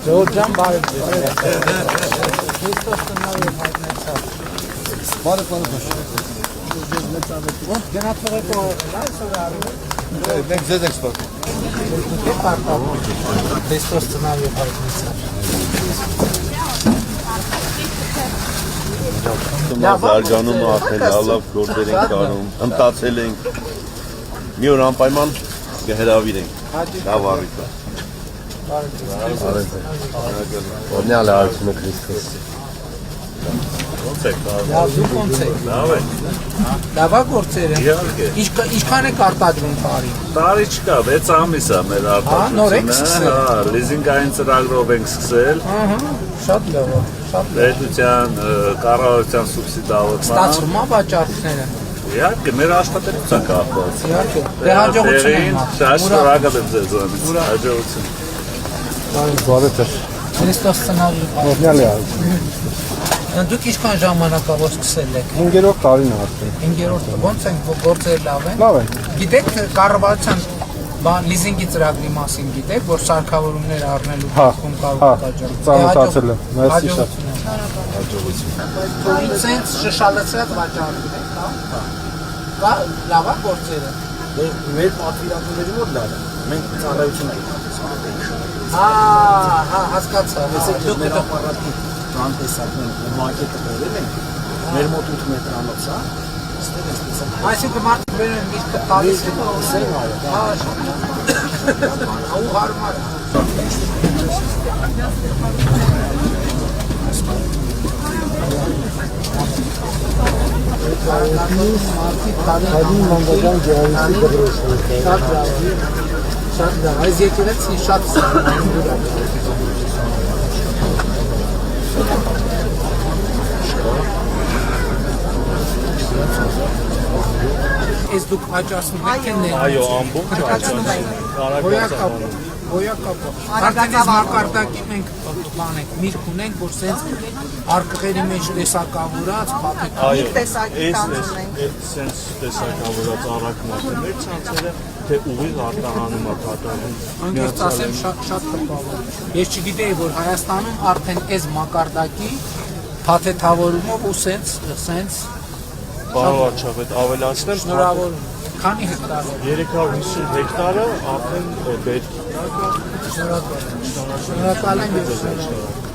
Georgian barı. Christos տնավի հայտնեցավ։ Բարև բարև։ Գնացողը կողոքն այսօր արու։ Մենք ձեզ ենք սպասում։ Դե պարտավ։ Christos տնավի հայտնեցավ։ Զարգանում ախել, լավ գործեր ենք անում, ընտացել ենք, մի օր անպայման կհրավիրենք, լավ առիթ է։ Օրնյալ է արցունը Քրիստոս։ Ոնց եք, Լավ դուք ոնց եք։ լավ եք։ Լավա գործերը։ Իհարկե։ Ինչքան եք արտադրում տարի։ Տարի չկա, 6 ամիս է մեր նոր եք արտադրությունը, սկսել։ հա, լիզինգային ծրագրով ենք սկսել, Ահա, շատ լավ է, շատ լավ։ պետության, կառավարության սուբսիդավորման։ Ստացվում է վաճառքները։ Իհարկե, մեր աշխատելուց է կապված։ Իհարկե։ Դե հաջողություն եմ Շատ շնորհակալ եմ ձեզանից, հաջողություն։ Բարև ձեզ։ Քրիստոս տնավի։ Օրնյալ է արցունը։ Դուք ինչքան ժամանակավոր սկսել եք։ 5-րդ տարին է արդեն։ 5-րդ ոնց են գործեր լավ են։ Լավ է։ Գիտեք կառավարության լիզինգի ծրագրի մասին գիտեք, որ սարքավորումներ առնելու Հա, փոխում կարող հա, է կաճառել։ ծանոթացել եմ, մերսի շատ։ Հաջողություն։ Ինձ շշալացրած վաճառում եք, հա։ Կա լավ է գործերը։ Մեր պատվիրատուների մոտ լավ է։ Մենք ծառայություն ենք Հա, հասկացա։ դուք մեր ապարատի տնտեսական մակետը բերել ենք։ Մեր մոտ 8 մետրանոց է։ Ստեղ էսպես է։ Այսինքն մարդիկ բերում են միշտ տալիս են։ Սեր այո։ Հա, ու հարմար։ Հալի Մանգաջան Գեղարիսի դրոշը։ Շատ լավ, այս եկեղեցին շատ Ես դուք աճացնում եք թե ներ։ Այո, ամբողջ Ոյակապը։ Արդեն այս մակարդակի մենք բանենք, միրգ ունենք, որ սենց արկղերի մեջ տեսակավորած, փաթեթ։ Այո, տեսակի տանձ ունենք։ սենց տեսակավորած առակմատներ ցանցերը, թե ուղիղ արտահանում է կատարվում։ Անկեղծ ասեմ շատ տպավոր։ Ես չգիտեի, որ Հայաստանում արդեն այս մակարդակի փաթեթավորումով ու սենց Պարոն Վարչապետ, ավելացնեմ, շնորհավոր քանի հեկտար է։ 350 հեկտարը արդեն պետք է։ Շնորհակալ եմ։